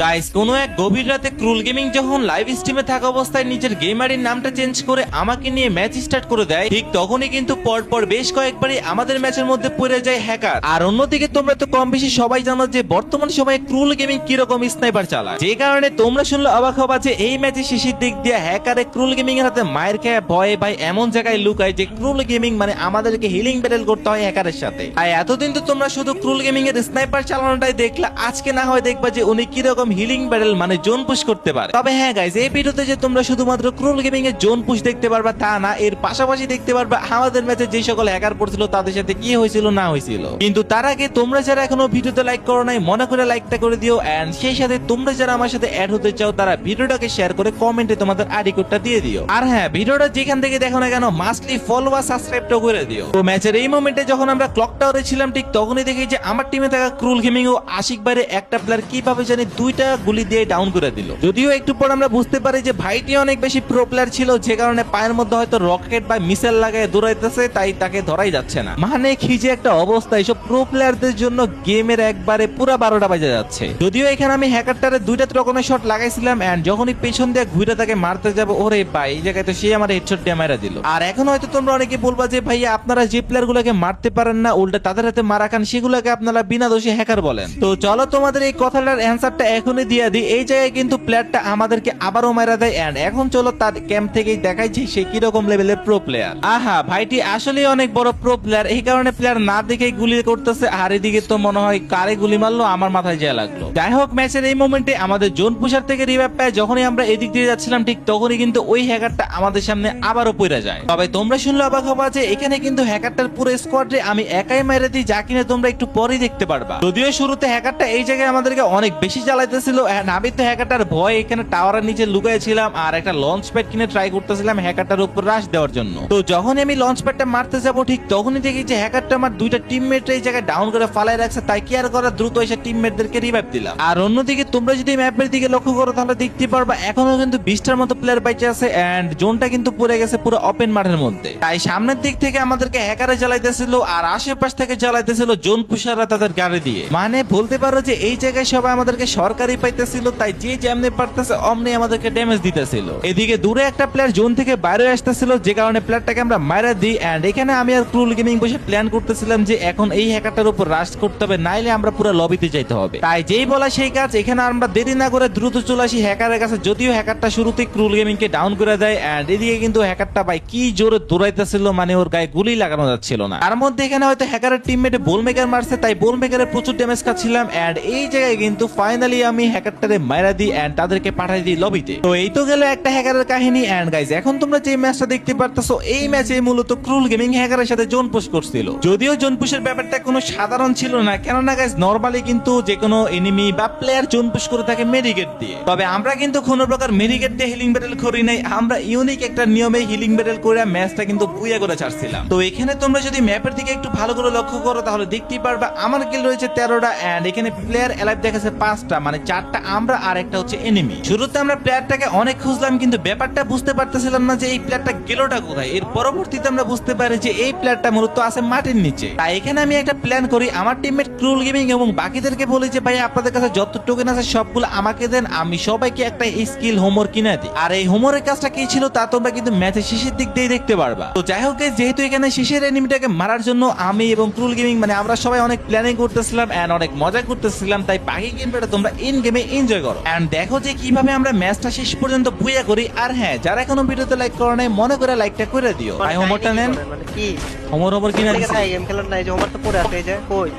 Guys কোন এক গভীর রাতে ক্রুল গেমিং যখন লাইভ স্ট্রিমে থাকা অবস্থায় নিজের গেমারের নামটা চেঞ্জ করে আমাকে নিয়ে ম্যাচ স্টার্ট করে দেয়, ঠিক তখনই কিন্তু পরপর বেশ কয়েকবারই আমাদের ম্যাচের মধ্যে পড়ে যায় হ্যাকার। আর অন্যদিকে তোমরা তো কম বেশি সবাই জানো যে বর্তমান সময়ে ক্রুল গেমিং কিরকম স্নাইপার চালায়, যে কারণে তোমরা শুনলে অবাক হবা যে এই ম্যাচের শেষের দিক দিয়ে হ্যাকারে ক্রুল গেমিং এর হাতে মায়ের খেয়ে ভয়ে ভাই এমন জায়গায় লুকায় যে ক্রুল গেমিং মানে আমাদেরকে হিলিং ব্যাটেল করতে হয় হ্যাকারের সাথে। আর এতদিন তো তোমরা শুধু ক্রুল গেমিং এর স্নাইপার চালানোটাই দেখলা, আজকে না হয় দেখবা যে উনি কিরকম হিলিং ব্যাটেল মানে জোন পুশ করতে পারে। তবে হ্যাঁ গাইস, এই ভিডিওতে যে তোমরা শুধুমাত্র ক্রুল গেমিং এর জোন পুশ দেখতে পারবা তা না, এর পাশাপাশি দেখতে পারবা আমাদের ম্যাচে যে সকল হ্যাকার পড়ছিল তাদের সাথে কি হয়েছিল না হয়েছিল। কিন্তু তার আগে তোমরা যারা এখনো ভিডিওতে লাইক করো নাই মনে করে লাইকটা করে দিও, এন্ড সেই সাথে তোমরা যারা আমার সাথে অ্যাড হতে চাও তারা ভিডিওটাকে শেয়ার করে কমেন্টে তোমাদের আইডি কোডটা দিয়ে দিও। আর হ্যাঁ, ভিডিওটা যেখান থেকে দেখো না কেন মাস্টলি ফলো আর সাবস্ক্রাইবটা করে দিও। তো ম্যাচের এই মোমেন্টে যখন আমরা ক্লক টাওয়ারে ছিলাম ঠিক তখনই দেখি যে আমার টিমে থাকা ক্রুল গেমিং ও আশিক বাইরে একটা প্লেয়ার কিভাবে জানি দুইটা গুলি দিয়ে ডাউন করে দিল। যদিও একটু পর আমরা বুঝতে পারি যে ভাইটি অনেক বেশি প্রো প্লেয়ার ছিল, যে কারণে পায়ের মধ্যে হয়তো রকেট বা মিসাইল লাগায় দৌড়াইতেছে, তাই তাকে ধরাই যাচ্ছে না। মানে কি যে একটা অবস্থা, এইসব প্রো প্লেয়ারদের জন্য গেমের একবারে পুরো 12টা বাজে যাচ্ছে। যদিও এখানে আমি হ্যাকারটারে দুইটা রকমের শট লাগাইছিলাম, এন্ড যখনই পেছন দিয়ে ঘুরে তাকে মারতে যাব, ওরে ভাই এই জায়গায় তো সে আমার হেডশট দিয়ে মারা দিল। আর এখন হয়তো তোমরা অনেকে বলবা যে ভাইয়া আপনারা যে প্লেয়ার গুলোকে মারতে পারেন না উল্টা তাদের হাতে মারা খান, সেগুলোকে আপনারা বিনা দোষে হ্যাকার বলেন। তো চলো তোমাদের এই কথাটার অ্যান্সারটা এখনই দিয়ে দিই। এই জায়গায় কিন্তু প্লেয়ারটা আমাদেরকে আবারও মারা দেয়, এন্ড এখন চলো তার ক্যাম্প থেকেই দেখাই যে সে কিরকম লেভেলের প্রো প্লেয়ার। আহা, ভাইটি আসলে অনেক বড় প্রো প্লেয়ার, এই কারণে প্লেয়ার না দেখেই গুলি করতেছে। আর এদিকে তো মনে হয় কারে গুলি মারলো আমার মাথায় যায় লাগলো। যাই হোক, ম্যাচের এই মোমেন্টে আমাদের জোন পুশার থেকে রিভাইভ পায়, যখনই আমরা এদিক দিয়ে যাচ্ছিলাম ঠিক তখনই কিন্তু ওই হ্যাকারটা আমাদের সামনে আবারও পড়ে যায়। তবে তোমরা শুনলে অবাক হবা যে এখানে কিন্তু হ্যাকারটার পুরো স্কোয়াডে আমি একাই মেরে দিই, যা কিনা তোমরা একটু পরেই দেখতে পারবা। যদিও শুরুতে হ্যাকারটা এই জায়গায় আমাদেরকে অনেক বেশি জ্বালাইতেছিল, আমি তো হ্যাকারটার ভয় এখানে টাওয়ারের নিচে লুকাইছিলাম আর একটা লঞ্চ প্যাড কিনে ট্রাই করতেছিলাম হ্যাকারটার উপর রাশ দেওয়ার জন্য। তো যখনই আমি লঞ্চ প্যাডটা মারতে যাবো ঠিক তখনই দেখি যে হ্যাকারটা আমার দুইটা টিমমেট এই জায়গায় ডাউন করে ফালাই রাখছে, তাই কি আর করা, দ্রুত এসে টিমমেটদেরকে রিভাইভ দিলাম। আর অন্যদিকে তোমরা যদি ম্যাপের দিকে লক্ষ্য করো তাহলে দেখতে পারবা এখনো কিন্তু 20টার মতো প্লেয়ার বাইচে আছে, এন্ড জোনটা কিন্তু পড়ে গেছে পুরো ওপেন মাঠের মধ্যে। তাই সামনের দিক থেকে আমাদেরকে হ্যাকারে জ্বালাইতেছিল আর আশেপাশ থেকে জ্বালাইতেছিল জোন পুষাররা তাদের গাড়ি দিয়ে। মানে বলতে পারো যে এই জায়গায় সবাই আমাদেরকে সরকারি পাইতেছিল, তাই যে যেমনি পারতেছে অমনি আমাদেরকে ড্যামেজ দিতেছিল। এদিকে দূরে একটা প্লেয়ার জোন থেকে বাইরে আসতেছিল, যে কারণে প্লেয়ারটাকে আমরা মারা দিই। এন্ড এখানে আমি আর ক্রুল গেমিং বসে প্ল্যান করতেছিলাম যে এখন এই হ্যাকারটার উপর রাশ করতে হবে, নাইলে আমরা পুরো লবিতে যাইতে হবে। তাই যেই বলা সেই কাজ, এখানে আমরা দেরি না করে দ্রুত চলে আসি হ্যাকারের কাছে। যদিও হ্যাকারটা শুরুতে ক্রুল গেমিং কে ডাউন করে দেয়, এন্ড এদিকে কিন্তু হ্যাকারটা ভাই কি জোরে দৌড়াইতেছিল, মানে ওর গায়ে গুলি লাগানো যাচ্ছিল না। তার মধ্যে এখানে হয়তো হ্যাকারের টিমমেটে বোল মেকার মারছে, তাই বোল মেকারের প্রচুর ড্যামেজ খাচ্ছিলাম। এন্ড এই জায়গায় কিন্তু ফাইনালি আমি হ্যাকারটারে মারা দিই এন্ড তাদেরকে পাঠাই দিই লবিতে। তো এই তো গেল একটা হ্যাকারের কাহিনী। এন্ড গাইজ, এখন তোমরা যে ম্যাচটা দেখতে পারতেছো এই ম্যাচে মূলত ক্রুল গেমিং হ্যাকারের সাথে জোন পুশ করছিল। যদিও জোন পুশের ব্যাপারটা কোনো সাধারণ ছিল না, কেননা গাইজ নরমালি কিন্তু যে কোনো এনিমি বা প্লেয়ার জোন পুশ করে থাকে মেডিকেট দিয়ে। তবে আমরা কিন্তু কোনো প্রকার মেডিকেট দিয়ে হিলিং ব্যাটেল করি নাই, আমরা ইউনিক একটা নিয়মে হিলিং ব্যাটেল করে ম্যাচটা কিন্তু বুইয়া করে ছাড়ছিলাম। তো এখানে তোমরা যদি ম্যাপের দিকে একটু ভালো করে লক্ষ্য করো তাহলে দেখতেই পারবা আমার কিল রয়েছে 13টা, এন্ড এখানে প্লেয়ার এলাইভ দেখাচ্ছে 5টা, মানে 4টা আমরা আর একটা হচ্ছে এনিমি। শুরুতে আমরা প্লেয়ারটাকে অনেক খুঁজলাম, কিন্তু ব্যাপারটা বুঝতে পারতেছিলাম না যে এই প্লেয়ারটা গেলটা কোথায়। এর পরবর্তীতে আমরা বুঝতে পারি যে এই প্লেয়ারটা মূলত আছে মাটির নিচে। তাই এখানে আমি একটা প্ল্যান করি, আমার টিমমেট ক্রুল গেমিং এবং বাকিদেরকে বলি যে ভাই আপনাদের কাছে যত টোকেন আছে সবগুলো আমাকে দেন, আমি সবাইকে একটা স্কিল হোমওয়ার্ক কিনে দিই। আর এই হোমওয়ার্কের কাজটা কি ছিল তা তোমরা কিন্তু ম্যাচের শেষের দিক দিয়ে দেখতে পারবা। তো যাই হোক, যেহেতু এখানে শেষের এনিমিটাকে মারার জন্য আমি এবং ক্রুল গেমিং মানে আমরা সবাই অনেক প্ল্যানিং করতেছিলাম এন্ড অনেক মজা করতেছিলাম, তাই বাকি গেমটা তোমরা ইন গেমে এনজয় করো এন্ড দেখো যে কিভাবে আমরা ম্যাচটা শেষ পর্যন্ত বুইয়া করি। আর হ্যাঁ, যারা এখনো ভিডিওতে লাইক করো নাই মনে করে লাইকটা করে দিও। ভাই হোমওয়ার্কটা নেন, মানে কি হোমওয়ার্ক কিনে দিছি। গেম খেলার নাই যে আমার তো পড়ে আছে, এই যে কই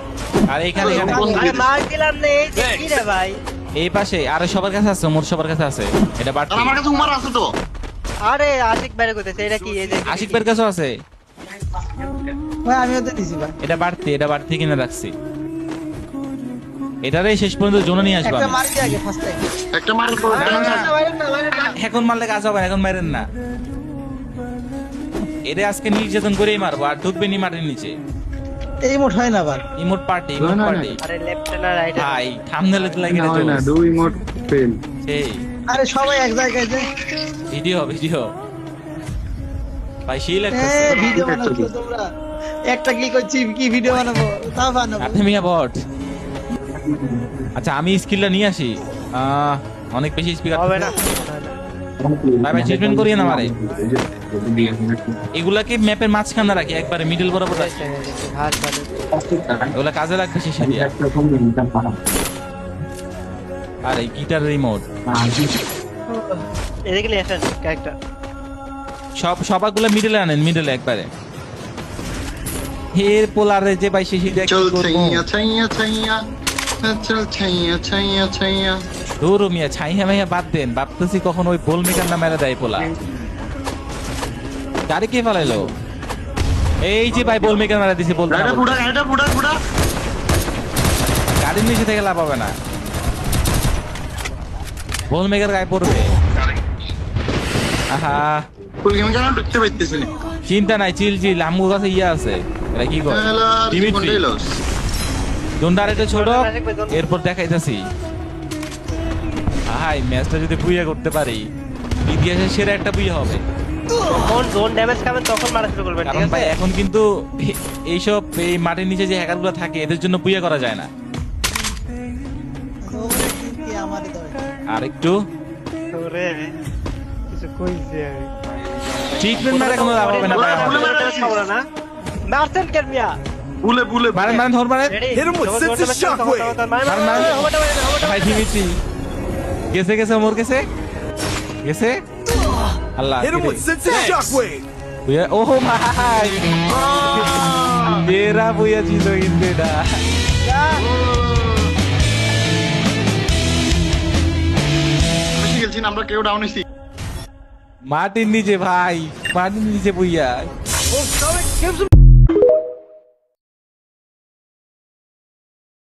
আর এখানে আরে মার দিলাম না, এই যে কি রে ভাই, এই পাশে আর সবার কাছে আছে, মোর সবার কাছে আছে। এটা বাড়তি, আমার কাছে উমার আছে তো। আরে আশিক বাইরে কইতেছে, এটা কি এই যে আশিক বের কাছে আছে। ভাই আমিও তো দিছি ভাই। এটা বাড়তি কিনে রাখছি। এটারে শেষ পর্যন্ত জোনে নিয়ে আসবো একটা আমি। মারি আগে ফার্স্ট টাইম। একটা মার এখন মারলে কাজ হবে না, এখন মারেন না। এরে আজকে নির্যাতন করেই মারবো, আর ঢুকবে নি মাটির নিচে। এই মোট হয় না আবার। Emote party. আরে লেফট না রাইট ভাই থাম্বনেলে তো লাগিয়ে হয় না, দুই মোট ফেল। সেই আরে সবাই এক জায়গায় যে ভিডিও ভাই সেই এ লাগতেছে। ভিডিও বানাচ্ছো তোমরা। একটা ক্লিক করছি কি ভিডিও বানাবো, তাও বানাবো। আপনি মিয়া বট। আচ্ছা আমি স্কিলটা নিয়ে আসি। অনেক বেশি স্পিকার হবে না ভাই ভাই ট্রিটমেন্ট করিয়ে না মারে এগুলাকে ম্যাপের মাঝখানে রাখি একবারে মিডল বরাবর রাখি হাত কাটে এগুলা কাজে লাগবে শেষে দিয়া আর এই গিটার রিমোট এদিকে নিয়ে আসেন ক্যারেক্টার সবগুলো মিডলে আনেন মিডলে একবারে হের পোলারে যে ভাই শেষে দিয়া কি চল করবো ছাইয়া ছাইয়া ছাইয়া চল ছাইয়া ছাইয়া ছাইয়া দূর মিয়া ছাইয়া মাইয়া বাদ দেন ভাবতেছি কখন ওই বল মেকার না মেরে দেয় পোলা গাড়ি কে ফেলাইলো এই যে ভাই বল মেকার মেরে দিছে বলতে এটা বুড়া এটা বুড়া বুড়া গাড়ির নিচে থেকে লাভ হবে না বল মেকার গায়ে পড়বে আহা ফুল গেম কেন ঢুকতে পারতেছি না চিন্তা নাই চিল চিল আমগো কাছে ইয়া আছে এটা কি করে হ্যালো ডিমিট্রি ডিমিট্রি জোনদার এটা ছোট এরপর দেখাইতাছি হাই ম্যাচটা যদি বুইয়া করতে পারি ইতিহাসের সেরা একটা বুইয়া হবে যখন জোন ড্যামেজ খাবেন তখন মারা শুরু করবেন ঠিক কারণ ভাই আছে এখন কিন্তু এইসব এই মাটির নিচে যে হ্যাকারগুলো থাকে এদের জন্য বুইয়া করা যায় না আমারই দরকার আর একটু ওরে কিছু কইছে ট্রিটমেন্ট মারে কোনো লাভ হবে না ভাই আমাদের। খাবো না মারছেন কেন মিয়া বুলে বুলে মারেন মারেন ধর মারেন ready Hit him with sense of shockwave. ভাই দিমিত্রি গেছে গেছে মোর গেছে গেছে আল্লাহ Hit him with sense of shockwave. বুইয়া ওহ ভাই মেরা বুইয়া ছিল কিন্তু এটা বেশি গেলছি না আমরা কেউ ডাউন হইছি মাটির নিচে ভাই মাটির নিচে বুইয়া Oh, Sonic gives him